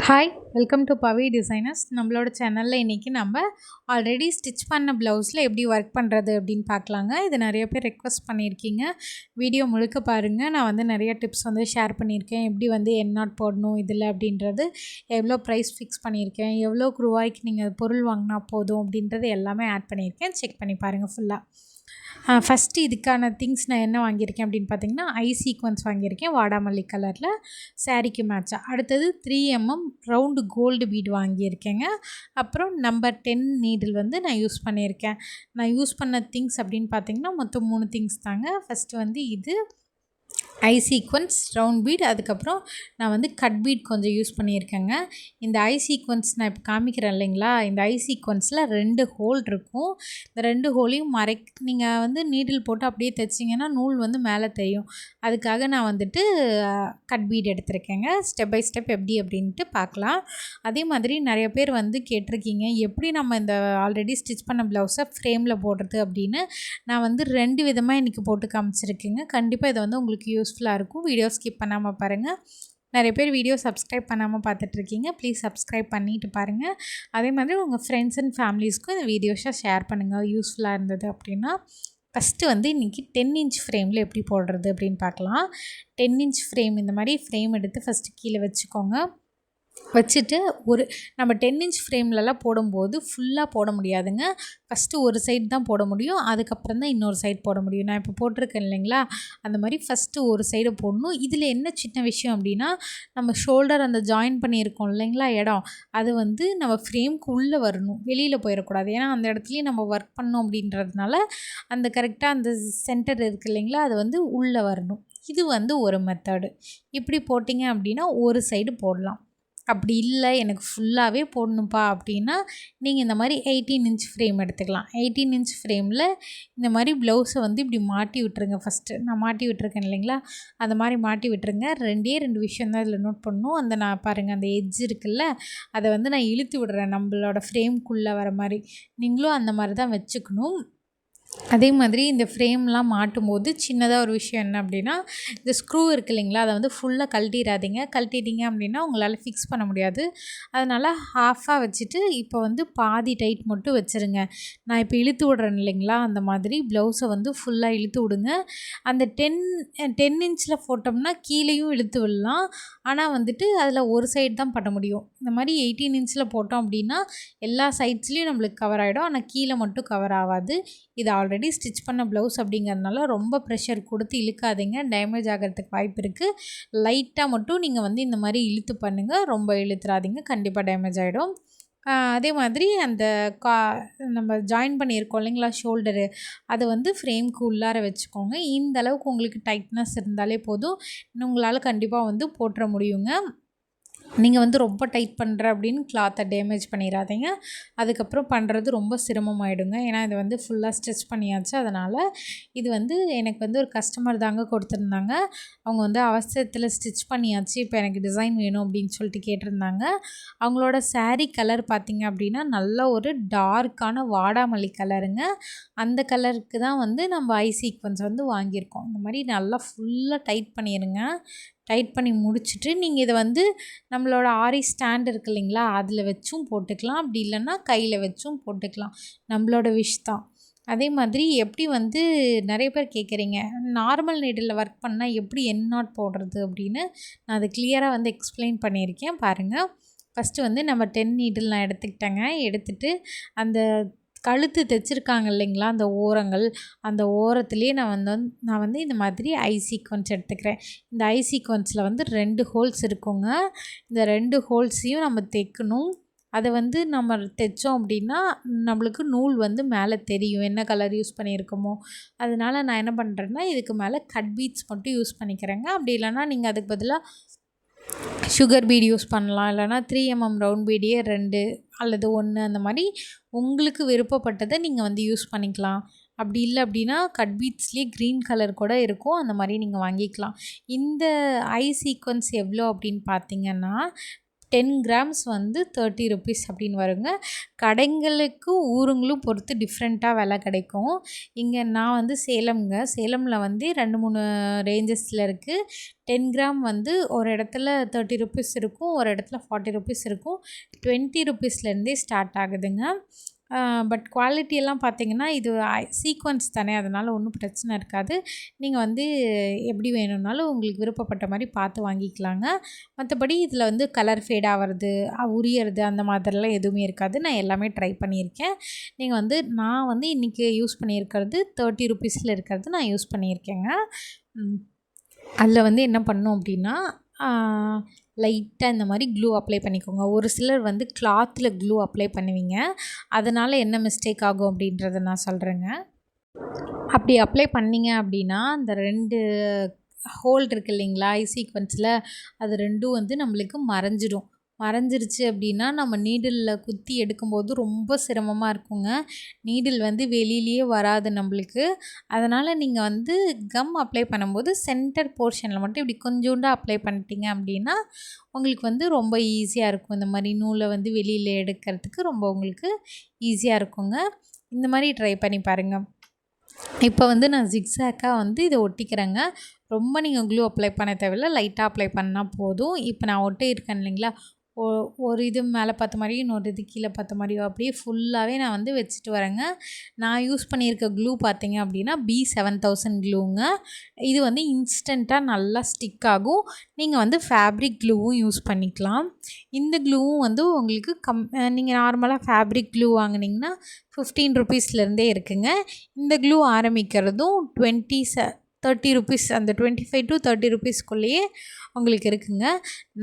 Hi welcome to Pavi designers. நம்மளோட சேனலில் இன்றைக்கி நம்ம ஆல்ரெடி ஸ்டிச் பண்ண ப்ளவுஸில் எப்படி ஒர்க் பண்ணுறது அப்படின்னு பார்க்கலாங்க. இது நிறைய பேர் ரெக்வஸ்ட் பண்ணியிருக்கீங்க. வீடியோ முழுக்க பாருங்கள். நான் வந்து நிறைய டிப்ஸ் வந்து ஷேர் பண்ணியிருக்கேன். எப்படி வந்து எண்ணாட் போடணும் இதில் அப்படின்றது, எவ்வளோ ப்ரைஸ் ஃபிக்ஸ் பண்ணியிருக்கேன், எவ்வளோ ரூபாய்க்கு நீங்கள் பொருள் வாங்கினா போதும் அப்படின்றது எல்லாமே ஆட் பண்ணியிருக்கேன். செக் பண்ணி பாருங்கள் ஃபுல்லாக. ஃபஸ்ட்டு இதுக்கான திங்ஸ் நான் என்ன வாங்கியிருக்கேன் அப்படின்னு பார்த்தீங்கன்னா, ஐ சீக்வன்ஸ் வாங்கியிருக்கேன் வாடாமல்லி கலரில் சாரீக்கு மேட்சாக. அடுத்தது 3mm ரவுண்டு கோல்டு பீட் வாங்கியிருக்கேங்க. அப்புறம் நம்பர் 10 நீடில் வந்து நான் யூஸ் பண்ணியிருக்கேன். நான் யூஸ் பண்ண திங்ஸ் அப்படின்னு பார்த்தீங்கன்னா மொத்தம் 3 திங்ஸ் தாங்க. ஃபஸ்ட்டு வந்து இது ஐ சீக்வன்ஸ் ரவுண்ட் பீட், அதுக்கப்புறம் நான் வந்து கட் பீட் கொஞ்சம் யூஸ் பண்ணியிருக்கேங்க. இந்த ஐ சீக்வன்ஸ் நான் இப்போ காமிக்கிறேன் இல்லைங்களா, இந்த ஐ சீக்வன்ஸில் 2 ஹோல் இருக்கும். இந்த 2 ஹோலையும் நீங்கள் வந்து நீடில் போட்டு அப்படியே தைச்சிங்கன்னா நூல் வந்து மேலே தெரியும். அதுக்காக நான் வந்துட்டு கட் பீட் எடுத்திருக்கேங்க. ஸ்டெப் பை ஸ்டெப் எப்படி அப்படின்ட்டு பார்க்கலாம். அதே மாதிரி நிறைய பேர் வந்து கேட்டிருக்கீங்க, எப்படி நம்ம இந்த ஆல்ரெடி ஸ்டிச் பண்ண ப்ளவுஸை ஃப்ரேமில் போடுறது அப்படின்னு. நான் வந்து 2 விதமாக இன்றைக்கி போட்டு காமிச்சிருக்கேங்க. கண்டிப்பாக இதை வந்து உங்களுக்கு யூஸ்ஃபுல்லாக இருக்கும். வீடியோ ஸ்கிப் பண்ணாமல் பாருங்கள். நிறைய பேர் வீடியோ சப்ஸ்கிரைப் பண்ணாமல் பார்த்துட்ருக்கீங்க. ப்ளீஸ் சப்ஸ்கிரைப் பண்ணிவிட்டு பாருங்கள். அதே மாதிரி உங்கள் ஃப்ரெண்ட்ஸ் அண்ட் ஃபேமிலிஸ்க்கும் இந்த வீடியோஸை ஷேர் பண்ணுங்கள், யூஸ்ஃபுல்லாக இருந்தது அப்படின்னா. ஃபஸ்ட்டு வந்து இன்றைக்கி 10 இன்ச் ஃப்ரேமில் எப்படி போடுறது அப்படின்னு பார்க்கலாம். 10 இன்ச் ஃப்ரேம், இந்த மாதிரி ஃப்ரேம் எடுத்து ஃபஸ்ட்டு கீழே வச்சுக்கோங்க. வச்சுட்டு நம்ம 10 இன்ச் ஃப்ரேம்லலாம் போடும்போது ஃபுல்லாக போட முடியாதுங்க. ஃபஸ்ட்டு ஒரு சைடு தான் போட முடியும், அதுக்கப்புறம் தான் இன்னொரு சைடு போட முடியும். நான் இப்போ போட்டிருக்கேன் இல்லைங்களா, அந்த மாதிரி ஃபஸ்ட்டு ஒரு சைடு போடணும். இதில் என்ன சின்ன விஷயம் அப்படின்னா, நம்ம ஷோல்டர் அந்த ஜாயின் பண்ணியிருக்கோம் இல்லைங்களா இடம், அது வந்து நம்ம ஃப்ரேம்க்கு உள்ளே வரணும், வெளியில் போயிடக்கூடாது. ஏன்னா அந்த இடத்துலையும் நம்ம ஒர்க் பண்ணோம் அப்படின்றதுனால அந்த கரெக்டாக அந்த சென்டர் இருக்குது இல்லைங்களா, அது வந்து உள்ளே வரணும். இது வந்து ஒரு மெத்தடு. இப்படி போட்டிங்க அப்படின்னா ஒரு சைடு போடலாம். அப்படி இல்லை எனக்கு ஃபுல்லாகவே போடணும்ப்பா அப்படின்னா, நீங்கள் இந்த மாதிரி 18 இன்ச் ஃப்ரேம் எடுத்துக்கலாம். 18 இன்ச் ஃப்ரேமில் இந்த மாதிரி ப்ளவுஸை வந்து இப்படி மாட்டி விட்டுருங்க. ஃபஸ்ட்டு நான் மாட்டி விட்டுருக்கேன் இல்லைங்களா, அந்த மாதிரி மாட்டி விட்டுருங்க. 2 விஷயம் தான் இதில் நோட் பண்ணணும். நான் பாருங்கள், அந்த எட்ஜ் இருக்குல்ல, அதை வந்து நான் இழுத்து விடுறேன் நம்மளோட ஃப்ரேம்குள்ளே வர மாதிரி. நீங்களும் அந்த மாதிரி தான் வச்சுக்கணும். அதே மாதிரி இந்த ஃப்ரேம்லாம் மாட்டும்போது சின்னதாக ஒரு விஷயம் என்ன அப்படின்னா, இந்த ஸ்க்ரூ இருக்குது இல்லைங்களா, அதை வந்து ஃபுல்லாக கழட்டிடாதீங்க. கழட்டிட்டீங்க அப்படின்னா உங்களால் ஃபிக்ஸ் பண்ண முடியாது. அதனால் ஹாஃபாக வச்சுட்டு இப்போ வந்து பாதி டைட் மட்டும் வச்சுருங்க. நான் இப்போ இழுத்து விட்றேன் இல்லைங்களா, அந்த மாதிரி ப்ளவுஸை வந்து ஃபுல்லாக இழுத்து விடுங்க. அந்த 10 இன்ச்சில் போட்டோம்னா கீழேயும் இழுத்து விடலாம். ஆனால் வந்துட்டு அதில் ஒரு சைடு தான் பண்ண முடியும். இந்த மாதிரி 18 இன்ச்சில் போட்டோம் அப்படின்னா எல்லா சைட்ஸ்லேயும் நம்மளுக்கு கவர் ஆகிடும். ஆனால் கீழே மட்டும் கவர் ஆகாது. இது ஆல்ரெடி ஸ்டிச் பண்ண ப்ளவுஸ் அப்படிங்கிறதுனால ரொம்ப ப்ரெஷர் கொடுத்து இழுக்காதீங்க, டேமேஜ் ஆகிறதுக்கு வாய்ப்பு இருக்குது. லைட்டாக மட்டும் நீங்கள் வந்து இந்த மாதிரி இழுத்து பண்ணுங்கள், ரொம்ப இழுத்துறாதீங்க, கண்டிப்பாக டேமேஜ் ஆகிடும். அதே மாதிரி அந்த நம்ம ஜாயின் பண்ணியிருக்கோம் இல்லைங்களா ஷோல்டரு, அதை வந்து ஃப்ரேம்க்கு உள்ளார வச்சுக்கோங்க. இந்த அளவுக்கு உங்களுக்கு டைட்னஸ் இருந்தாலே போதும், உங்களால் கண்டிப்பாக வந்து போட்டுற முடியுங்க. நீங்கள் வந்து ரொம்ப டைட் பண்ணுற அப்படின்னு கிளாத்தை டேமேஜ் பண்ணிடாதீங்க. அதுக்கப்புறம் பண்ணுறது ரொம்ப சிரமமாயிடுங்க. ஏன்னா இது வந்து ஃபுல்லாக ஸ்டிச் பண்ணியாச்சு. அதனால் இது வந்து எனக்கு வந்து ஒரு கஸ்டமர் தாங்க கொடுத்துருந்தாங்க. அவங்க வந்து அவசரத்தில் ஸ்டிச் பண்ணியாச்சு, இப்போ எனக்கு டிசைன் வேணும் அப்படின்னு சொல்லிட்டு கேட்டிருந்தாங்க. அவங்களோட சாரீ கலர் பார்த்திங்க அப்படின்னா நல்ல ஒரு டார்க்கான வாடாமல்லி கலருங்க. அந்த கலருக்கு தான் வந்து நம்ம ஐ சீக்வன்ஸ் வந்து வாங்கியிருக்கோம். இந்த மாதிரி நல்லா ஃபுல்லாக டைட் பண்ணிடுங்க. டைட் பண்ணி முடிச்சுட்டு நீங்கள் இதை வந்து நம்மளோட ஆரி ஸ்டாண்ட் இருக்குது இல்லைங்களா, அதில் வச்சும் போட்டுக்கலாம். அப்படி இல்லைன்னா கையில் வச்சும் போட்டுக்கலாம், நம்மளோட விஷ் தான். அதே மாதிரி எப்படி வந்து நிறைய பேர் கேட்குறீங்க, நார்மல் நீடில் ஒர்க் பண்ணால் எப்படி எண்ணாட் போடுறது அப்படின்னு, நான் அதை கிளியராக வந்து எக்ஸ்பிளைன் பண்ணியிருக்கேன் பாருங்கள். ஃபஸ்ட்டு வந்து நம்ம 10 நீடில் நான் எடுத்துக்கிட்டேங்க. எடுத்துகிட்டு அந்த கழுத்து தைச்சிருக்காங்க இல்லைங்களா, அந்த ஓரங்கள், அந்த ஓரத்துலேயே நான் வந்து இந்த மாதிரி ஐ சீக்வன்ஸ் எடுத்துக்கிறேன். இந்த ஐ சீக்வன்ஸில் வந்து 2 ஹோல்ஸ் இருக்குங்க. இந்த 2 ஹோல்ஸையும் நம்ம தைக்கணும். அதை வந்து நம்ம தைச்சோம் அப்படின்னா நம்மளுக்கு நூல் வந்து மேலே தெரியும், என்ன கலர் யூஸ் பண்ணியிருக்கோமோ. அதனால் நான் என்ன பண்ணுறேன்னா, இதுக்கு மேலே கட் பீட்ஸ் மட்டும் யூஸ் பண்ணிக்கிறேங்க. அப்படி இல்லைனா நீங்கள் அதுக்கு பதிலாக சுகர் பீட் யூஸ் பண்ணலாம். இல்லைனா 3mm ரவுண்ட் பீடியே 2 அல்லது 1 அந்த மாதிரி உங்களுக்கு விருப்பப்பட்டதை நீங்கள் வந்து யூஸ் பண்ணிக்கலாம். அப்படி இல்லை அப்படின்னா கட் பீட்ஸ்லேயே க்ரீன் கலர் கூட இருக்கும், அந்த மாதிரி நீங்கள் வாங்கிக்கலாம். இந்த ஐ சீக்வன்ஸ் எவ்வளோ அப்படின்னு பார்த்தீங்கன்னா 10 கிராம்ஸ் வந்து 30 ருபீஸ் அப்படின்னு வருங்க. கடைங்களுக்கும் ஊருங்களும் பொறுத்து டிஃப்ரெண்ட்டாக விலை கிடைக்கும். இங்கே நான் வந்து சேலம்ங்க. சேலமில் வந்து 2, 3 ரேஞ்சஸில் இருக்குது. 10 கிராம் வந்து ஒரு இடத்துல 30 ருபீஸ் இருக்கும், ஒரு இடத்துல 40 ருபீஸ் இருக்கும். 20 ருபீஸ்லேருந்தே ஸ்டார்ட் ஆகுதுங்க. பட் குவாலிட்டியெல்லாம் பார்த்தீங்கன்னா இது சீக்வன்ஸ் தானே, அதனால் ஒன்றும் பிரச்சனை இருக்காது. நீங்கள் வந்து எப்படி வேணும்னாலும் உங்களுக்கு விருப்பப்பட்ட மாதிரி பார்த்து வாங்கிக்கலாங்க. மற்றபடி இதில் வந்து கலர் ஃபேட் ஆகிறது, உரியறது அந்த மாதிரிலாம் எதுவுமே இருக்காது. நான் எல்லாமே ட்ரை பண்ணியிருக்கேன். நீங்கள் வந்து நான் வந்து இன்றைக்கி யூஸ் பண்ணியிருக்கிறது 30 ருபீஸில் இருக்கிறது நான் யூஸ் பண்ணியிருக்கேங்க. அதில் வந்து என்ன பண்ணோம் அப்படின்னா லைட்டாக இந்த மாதிரி க்ளூ அப்ளை பண்ணிக்கோங்க. ஒரு சிலர் வந்து கிளாத்தில் க்ளூ அப்ளை பண்ணுவீங்க. அதனால் என்ன மிஸ்டேக் ஆகும் அப்படின்றத நான் சொல்கிறேங்க. அப்படி அப்ளை பண்ணிங்க அப்படின்னா அந்த 2 ஹோல் இருக்குது இல்லைங்களா, ஐ சீக்வன்ஸில், அது 2ம் வந்து நம்மளுக்கு மறைஞ்சிருச்சு அப்படின்னா நம்ம நீடிலில் குத்தி எடுக்கும்போது ரொம்ப சிரமமாக இருக்குங்க. நீடில் வந்து வெளியிலேயே வராது நம்மளுக்கு. அதனால் நீங்கள் வந்து கம் அப்ளை பண்ணும்போது சென்டர் போர்ஷனில் மட்டும் இப்படி கொஞ்சோண்டு அப்ளை பண்ணிட்டீங்க அப்படின்னா உங்களுக்கு வந்து ரொம்ப ஈஸியாக இருக்கும். இந்த மாதிரி நூலை வந்து வெளியில் எடுக்கிறதுக்கு ரொம்ப உங்களுக்கு ஈஸியாக இருக்குங்க. இந்த மாதிரி ட்ரை பண்ணி பாருங்கள். இப்போ வந்து நான் ஜிக்ஸாக்காக வந்து இதை ஒட்டிக்கிறேங்க. ரொம்ப நீங்கள் க்ளூ அப்ளை பண்ண தேவையில்லை, லைட்டாக அப்ளை பண்ணால் போதும். இப்போ நான் ஒட்டியிருக்கேன் இல்லைங்களா, ஒரு இது மேலே பார்த்த மாதிரியும் இன்னொரு இது கீழே பார்த்த மாதிரியும் அப்படியே ஃபுல்லாகவே நான் வந்து வச்சுட்டு வரேங்க. நான் யூஸ் பண்ணியிருக்க க்ளூ பார்த்தீங்க அப்படின்னா B7000 க்ளூங்க. இது வந்து இன்ஸ்டண்ட்டாக நல்லா ஸ்டிக் ஆகும். நீங்கள் வந்து ஃபேப்ரிக் க்ளூவும் யூஸ் பண்ணிக்கலாம். இந்த க்ளூவும் வந்து உங்களுக்கு நீங்கள் நார்மலாக ஃபேப்ரிக் க்ளூ வாங்கினீங்கன்னா 15 ருபீஸ்லேருந்தே இருக்குங்க. இந்த க்ளூ ஆரம்பிக்கிறதும் 30 ருபீஸ், அந்த 25 to 30 ருபீஸ்க்குள்ளேயே உங்களுக்கு இருக்குங்க.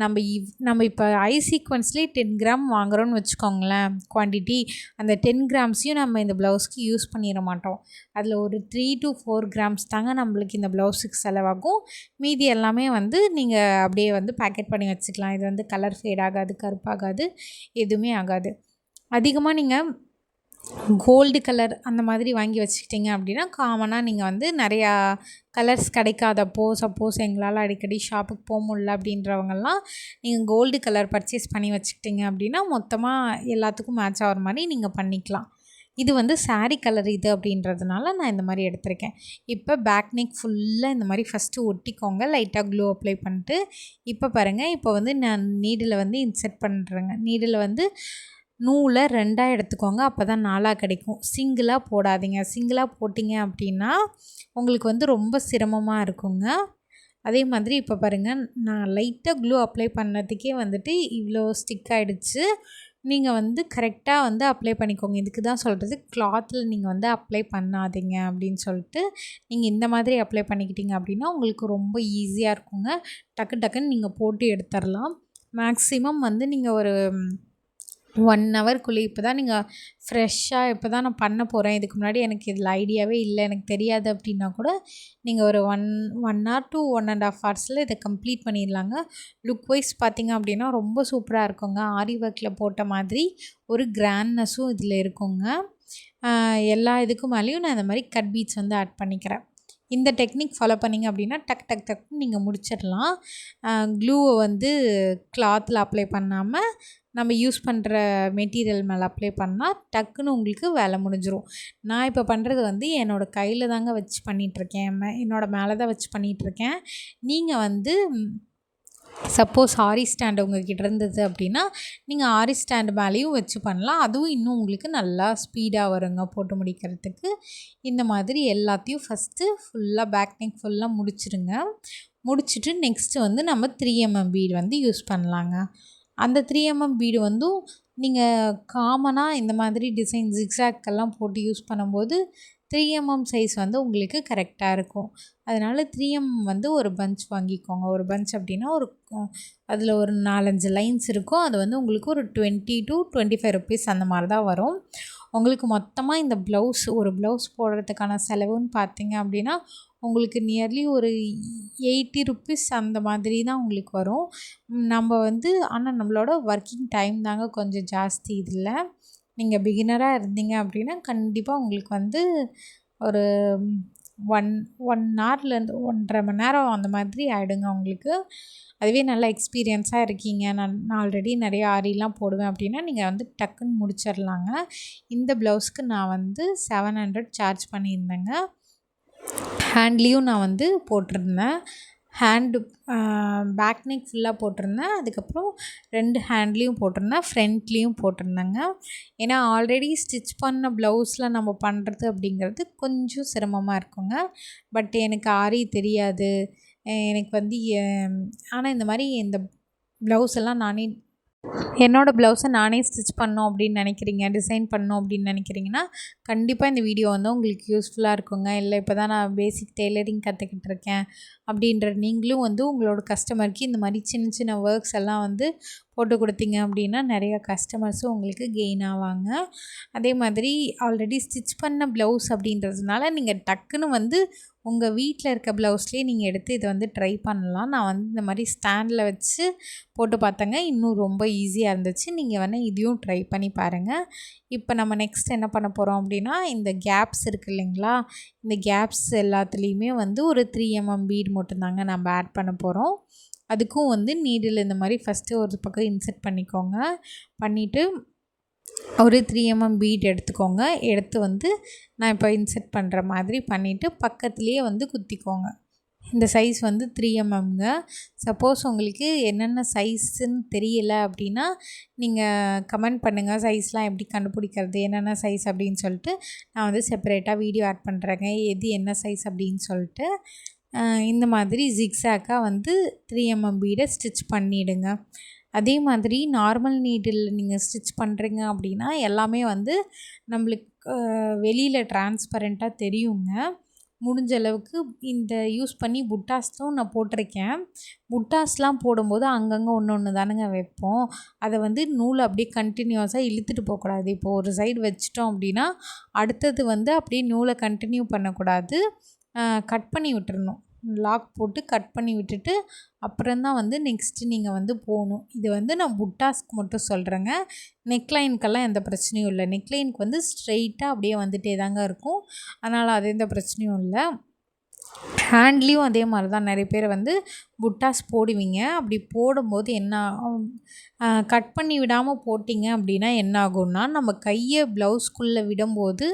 நம்ம இப்போ ஐ சீக்வன்ஸ்லேயே 10 கிராம் வாங்குகிறோன்னு வச்சுக்கோங்களேன் குவான்டிட்டி. அந்த 10 கிராம்ஸையும் நம்ம இந்த ப்ளவுஸ்க்கு யூஸ் பண்ணிட மாட்டோம். அதில் ஒரு 3 to 4 கிராம்ஸ் தாங்க நம்மளுக்கு இந்த ப்ளவுஸுக்கு செலவாகும். மீதி எல்லாமே வந்து நீங்கள் அப்படியே வந்து பேக்கெட் பண்ணி வச்சுக்கலாம். இது வந்து கலர் ஃபேட் ஆகாது, கருப்பாகாது, எதுவுமே ஆகாது. அதிகமாக நீங்கள் கோல்டு கலர் அந்த மாதிரி வாங்கி வச்சுக்கிட்டிங்க அப்படின்னா காமனாக நீங்கள் வந்து நிறையா கலர்ஸ் கிடைக்காதப்போ, சப்போஸ் எங்களால் அடிக்கடி ஷாப்புக்கு போக முடியல அப்படின்றவங்கெல்லாம் நீங்கள் கோல்டு கலர் பர்ச்சேஸ் பண்ணி வச்சுக்கிட்டிங்க அப்படின்னா மொத்தமாக எல்லாத்துக்கும் மேட்ச் ஆகிற மாதிரி நீங்கள் பண்ணிக்கலாம். இது வந்து சாரீ கலர் இது அப்படின்றதுனால நான் இந்த மாதிரி எடுத்திருக்கேன். இப்போ பேக் நெக் ஃபுல்லாக இந்த மாதிரி ஃபஸ்ட்டு ஒட்டிக்கோங்க, லைட்டாக க்ளூ அப்ளை பண்ணிட்டு. இப்போ பாருங்கள், இப்போ வந்து நான் நீடில் வந்து இன்செர்ட் பண்ணுறேங்க. நீடில் வந்து நூலை 2ஆக எடுத்துக்கோங்க, அப்போ தான் 4ஆக கிடைக்கும். சிங்கிளாக போடாதீங்க. சிங்கிளாக போட்டிங்க அப்படின்னா உங்களுக்கு வந்து ரொம்ப சிரமமாக இருக்குங்க. அதே மாதிரி இப்போ பாருங்கள், நான் லைட்டாக க்ளூ அப்ளை பண்ணதுக்கே வந்துட்டு இவ்வளோ ஸ்டிக் ஆகிடுச்சு. நீங்கள் வந்து கரெக்டாக வந்து அப்ளை பண்ணிக்கோங்க. இதுக்கு தான் சொல்கிறது, கிளாத்தில் நீங்கள் வந்து அப்ளை பண்ணாதீங்க அப்படின்னு சொல்லிட்டு. நீங்கள் இந்த மாதிரி அப்ளை பண்ணிக்கிட்டீங்க அப்படின்னா உங்களுக்கு ரொம்ப ஈஸியாக இருக்குங்க. டக்குன்னு நீங்கள் போட்டு எடுத்துடலாம். மேக்ஸிமம் வந்து நீங்கள் ஒரு 1 ஹவர்க்குள்ளே, இப்போ தான் நீங்கள் ஃப்ரெஷ்ஷாக இப்போ தான் நான் பண்ண போகிறேன், இதுக்கு முன்னாடி எனக்கு இதில் ஐடியாவே இல்லை, எனக்கு தெரியாது அப்படின்னா கூட நீங்கள் ஒரு 1 hour to 1.5 hours இதை கம்ப்ளீட் பண்ணிடலாங்க. லுக் வைஸ் பார்த்திங்க அப்படின்னா ரொம்ப சூப்பராக இருக்குங்க. ஆரி ஒர்க்கில் போட்ட மாதிரி ஒரு கிராண்ட்னஸும் இதில் இருக்குங்க. எல்லா இதுக்கும் மேலேயும் நான் இந்த மாதிரி கட் பீட்ஸ் வந்து ஆட் பண்ணிக்கிறேன். இந்த டெக்னிக் ஃபாலோ பண்ணிங்க அப்படின்னா டக்குன்னு நீங்கள் முடிச்சிடலாம். க்ளூவை வந்து கிளாத்தில் அப்ளை பண்ணாமல் நம்ம யூஸ் பண்ணுற மெட்டீரியல் மேலே அப்ளை பண்ணால் டக்குன்னு உங்களுக்கு வேலை முடிஞ்சிடும். நான் இப்போ பண்ணுறது வந்து என்னோடய கையில் தாங்க வச்சு பண்ணிகிட்ருக்கேன், என்னோடய மேலே தான் வச்சு பண்ணிகிட்ருக்கேன். நீங்கள் வந்து சப்போஸ் ஆரி ஸ்டாண்டு உங்கள்கிட்ட இருந்தது அப்படின்னா நீங்கள் ஆரி ஸ்டாண்டு மேலேயும் வச்சு பண்ணலாம். அதுவும் இன்னும் உங்களுக்கு நல்லா ஸ்பீடாக வருங்க போட்டு முடிக்கிறதுக்கு. இந்த மாதிரி எல்லாத்தையும் ஃபஸ்ட்டு ஃபுல்லாக பேக் நெக் ஃபுல்லாக முடிச்சிடுங்க. முடிச்சுட்டு நெக்ஸ்ட்டு வந்து நம்ம 3mm பீடு வந்து யூஸ் பண்ணலாங்க. அந்த 3mm பீடு வந்து நீங்கள் காமனாக இந்த மாதிரி டிசைன் ஜிக்ஸாக்கெல்லாம் போட்டு யூஸ் பண்ணும்போது 3mm சைஸ் வந்து உங்களுக்கு கரெக்டாக இருக்கும். அதனால் 3mm வந்து ஒரு பஞ்ச் வாங்கிக்கோங்க. ஒரு பஞ்ச் அப்படின்னா அதில் ஒரு 4-5 லைன்ஸ் இருக்கும். அது வந்து உங்களுக்கு ஒரு 20 to 25 ருபீஸ் அந்த மாதிரி தான் வரும். உங்களுக்கு மொத்தமாக இந்த ஒரு ப்ளவுஸ் போடுறதுக்கான செலவுன்னு பார்த்தீங்க அப்படின்னா உங்களுக்கு நியர்லி ஒரு 80 ருபீஸ் அந்த மாதிரி தான் உங்களுக்கு வரும். நம்ம வந்து ஆனால் நம்மளோட ஒர்க்கிங் டைம் தாங்க கொஞ்சம் ஜாஸ்தி. இதில் நீங்கள் பிகினராக இருந்தீங்க அப்படின்னா கண்டிப்பாக உங்களுக்கு வந்து ஒரு 1 ஹார்லேருந்து 1.5 மணி நேரம் அந்த மாதிரி ஆகிடுங்க உங்களுக்கு. அதுவே நல்லா எக்ஸ்பீரியன்ஸாக இருக்கீங்க, நான் ஆல்ரெடி நிறைய ஆரிலாம் போடுவேன் அப்படின்னா நீங்கள் வந்து டக்குன்னு முடிச்சிடலாங்க. இந்த ப்ளவுஸ்க்கு நான் வந்து 700 சார்ஜ் பண்ணியிருந்தேங்க. ஹேண்ட்லேயும் நான் வந்து போட்டிருந்தேன். ஹேண்டு பேக் நெக் ஃபுல்லாக போட்டிருந்தேன். அதுக்கப்புறம் 2 ஹேண்ட்லேயும் போட்டிருந்தேன், ஃப்ரண்ட்லேயும் போட்டிருந்தேங்க. ஏன்னா ஆல்ரெடி ஸ்டிச் பண்ண ப்ளவுஸில் நம்ம பண்ணுறது அப்படிங்கிறது கொஞ்சம் சிரமமாக இருக்குங்க. பட் எனக்கு ஆரி தெரியாது, எனக்கு வந்து ஆனால் இந்த மாதிரி இந்த ப்ளவுஸ் எல்லாம் நானே என்னோடய ப்ளவுஸை நானே ஸ்டிச் பண்ணணும் அப்படின்னு நினைக்கிறீங்க, டிசைன் பண்ணணும் அப்படின்னு நினைக்கிறீங்கன்னா கண்டிப்பாக இந்த வீடியோ வந்து உங்களுக்கு யூஸ்ஃபுல்லாக இருக்குங்க. இல்லை இப்போ தான் நான் பேசிக் டெய்லரிங் கற்றுக்கிட்டு இருக்கேன் அப்படின்ற நீங்களும் வந்து உங்களோட கஸ்டமருக்கு இந்த மாதிரி சின்ன சின்ன ஒர்க்ஸ் எல்லாம் வந்து போட்டு கொடுத்தீங்க அப்படின்னா நிறையா கஸ்டமர்ஸும் உங்களுக்கு கெயின் ஆவாங்க. அதே மாதிரி ஆல்ரெடி ஸ்டிச் பண்ண ப்ளவுஸ் அப்படின்றதுனால நீங்கள் டக்குன்னு வந்து உங்கள் வீட்டில் இருக்க ப்ளவுஸ்லேயே நீங்கள் எடுத்து இதை வந்து ட்ரை பண்ணலாம். நான் வந்து இந்த மாதிரி ஸ்டாண்டில் வச்சு போட்டு பார்த்தேங்க, இன்னும் ரொம்ப ஈஸியாக இருந்துச்சு. நீங்கள் வேணால் இதையும் ட்ரை பண்ணி பாருங்கள். இப்போ நம்ம நெக்ஸ்ட் என்ன பண்ண போகிறோம் அப்படின்னா, இந்த கேப்ஸ் இருக்குது இல்லைங்களா, இந்த கேப்ஸ் எல்லாத்துலேயுமே வந்து ஒரு 3 mm பீட் மட்டும்தாங்க நம்ம ஆட் பண்ண போகிறோம். அதுக்கும் வந்து நீடில் இந்த மாதிரி ஃபஸ்ட்டு ஒரு பக்கம் இன்செர்ட் பண்ணிக்கோங்க. பண்ணிவிட்டு ஒரு 3 mm பீட் எடுத்துக்கோங்க. எடுத்து வந்து நான் இப்போ இன்செர்ட் பண்ணுற மாதிரி பண்ணிவிட்டு பக்கத்துலேயே வந்து குத்திக்கோங்க. இந்த சைஸ் வந்து 3 mmங்க. சப்போஸ் உங்களுக்கு என்னென்ன சைஸுன்னு தெரியலை அப்படின்னா நீங்கள் கமெண்ட் பண்ணுங்கள், சைஸ்லாம் எப்படி கண்டுபிடிக்கிறது, என்னென்ன சைஸ் அப்படின்னு சொல்லிட்டு நான் வந்து செப்பரேட்டாக வீடியோ ஆட் பண்ணுறேங்க, எது என்ன சைஸ் அப்படின்னு சொல்லிட்டு. இந்த மாதிரி ஜிக்ஸாக்காக வந்து 3 mm பீடை ஸ்டிச் பண்ணிவிடுங்க. அதே மாதிரி நார்மல் நீடில் நீங்கள் ஸ்டிச் பண்ணுறீங்க அப்படின்னா எல்லாமே வந்து நம்மளுக்கு வெளியில் டிரான்ஸ்பரண்ட்டாக தெரியுங்க. முடிஞ்ச அளவுக்கு இந்த யூஸ் பண்ணி புட்டாஸும் நான் போட்டிருக்கேன். புட்டாஸ்லாம் போடும்போது அங்கங்கே ஒன்று தானுங்க வைப்போம். அதை வந்து நூலை அப்படியே கண்டினியூஸாக இழுத்துட்டு போகக்கூடாது. இப்போது ஒரு சைடு வச்சிட்டோம் அப்படின்னா அடுத்தது வந்து அப்படியே நூலை கண்டினியூ பண்ணக்கூடாது, கட் பண்ணி விட்டுறணும். லாக் போட்டு கட் பண்ணி விட்டுட்டு அப்புறம்தான் வந்து நெக்ஸ்ட்டு நீங்கள் வந்து போகணும். இது வந்து நான் புட்டாஸ்க்கு மட்டும் சொல்கிறேங்க. நெக்லைனுக்கெல்லாம் எந்த பிரச்சனையும் இல்லை. நெக்லைனுக்கு வந்து ஸ்ட்ரெயிட்டாக அப்படியே வந்துகிட்டே தாங்க இருக்கும், அதனால் அது எந்த பிரச்சனையும் இல்லை. ஹேண்ட்லேயும் அதே மாதிரி தான் நிறைய பேர் வந்து புட்டாஸ் போடுவீங்க. அப்படி போடும்போது என்ன கட் பண்ணி விடாமல் போட்டிங்க அப்படின்னா என்ன ஆகும்னா, நம்ம கையை ப்ளவுஸ்குள்ளே விடும்போது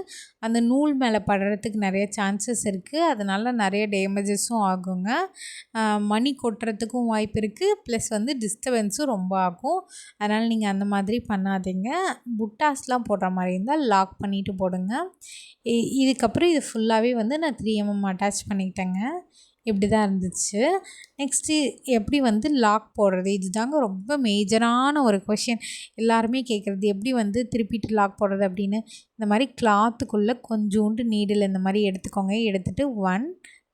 அந்த நூல் மேலே படுறதுக்கு நிறைய சான்சஸ் இருக்குது. அதனால் நிறைய டேமேஜஸும் ஆகுங்க. மணி கொட்டுறதுக்கும் வாய்ப்பு இருக்குது, ப்ளஸ் வந்து டிஸ்டர்பன்ஸும் ரொம்ப ஆகும். அதனால் நீங்கள் அந்த மாதிரி பண்ணாதீங்க. புட்டாஸ்லாம் போடுற மாதிரி இருந்தால் லாக் பண்ணிவிட்டு போடுங்க. இதுக்கப்புறம் இது ஃபுல்லாகவே வந்து நான் 3 mm அட்டாச் பண்ணிக்கிட்டேங்க. இப்படி தான் இருந்துச்சு. நெக்ஸ்ட்டு எப்படி வந்து லாக் போடுறது, இதுதாங்க ரொம்ப மேஜரான ஒரு கொஷின். எல்லாருமே கேட்குறது எப்படி வந்து திருப்பிட்டு லாக் போடுறது அப்படின்னு. இந்த மாதிரி கிளாத்துக்குள்ளே கொஞ்சோண்டு நீடில் இந்த மாதிரி எடுத்துக்கோங்க. எடுத்துகிட்டு 1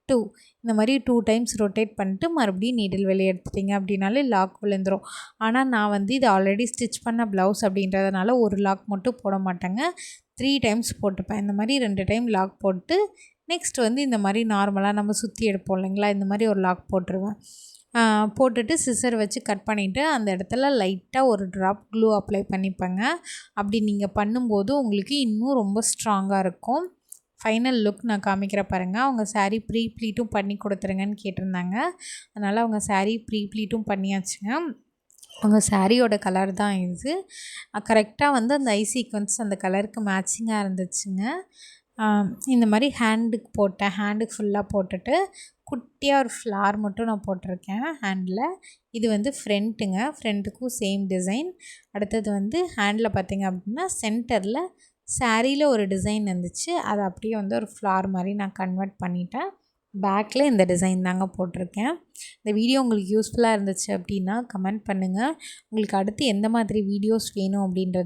2 இந்த மாதிரி 2 டைம்ஸ் ரொட்டேட் பண்ணிட்டு மறுபடியும் நீடில் வெளியே எடுத்துட்டிங்க அப்படின்னாலே லாக் விழுந்துடும். ஆனால் நான் வந்து இது ஆல்ரெடி ஸ்டிச் பண்ண ப்ளவுஸ் அப்படின்றதுனால ஒரு லாக் மட்டும் போட மாட்டேங்க, 3 டைம்ஸ் போட்டுப்பேன். இந்த மாதிரி 2 டைம் லாக் போட்டு நெக்ஸ்ட் வந்து இந்த மாதிரி நார்மலாக நம்ம சுற்றி எடுப்போம் இல்லைங்களா, இந்த மாதிரி ஒரு லாக் போட்டுருவேன். போட்டுட்டு சிசர் வச்சு கட் பண்ணிவிட்டு அந்த இடத்துல லைட்டாக ஒரு ட்ராப் க்ளூ அப்ளை பண்ணிப்பேங்க. அப்படி நீங்கள் பண்ணும்போது உங்களுக்கு இன்னும் ரொம்ப ஸ்ட்ராங்காக இருக்கும். ஃபைனல் லுக் நான் காமிக்கிற பாருங்கள். அவங்க சாரீ ப்ரீ ப்ளீட்டும் பண்ணி கொடுத்துருங்கன்னு கேட்டிருந்தாங்க, அதனால் அவங்க சாரீ ப்ரீ ப்ளீட்டும் பண்ணியாச்சுங்க. அவங்க சாரியோட கலர் தான் இது. கரெக்டாக வந்து அந்த ஐ சீக்வன்ஸ் அந்த கலருக்கு மேட்சிங்காக இருந்துச்சுங்க. இந்த மாதிரி ஹேண்டுக்கு போட்டேன். ஹேண்டுக்கு ஃபுல்லாக போட்டுட்டு குட்டியாக ஒரு ஃப்ளார் மட்டும் நான் போட்டிருக்கேன் ஹேண்டில். இது வந்து ஃப்ரண்ட்டுங்க, ஃப்ரண்ட்டுக்கும் சேம் டிசைன். அடுத்தது வந்து ஹேண்டில் பார்த்திங்க அப்படின்னா சென்டரில் சாரியில் ஒரு டிசைன் இருந்துச்சு, அதை அப்படியே வந்து ஒரு ஃப்ளார் மாதிரி நான் கன்வெர்ட் பண்ணிட்டேன். பேக்கில் இந்த டிசைன் தாங்க போட்டிருக்கேன். இந்த வீடியோ உங்களுக்கு யூஸ்ஃபுல்லாக இருந்துச்சு அப்படின்னா கமெண்ட் பண்ணுங்கள். உங்களுக்கு அடுத்து எந்த மாதிரி வீடியோஸ் வேணும் அப்படின்றது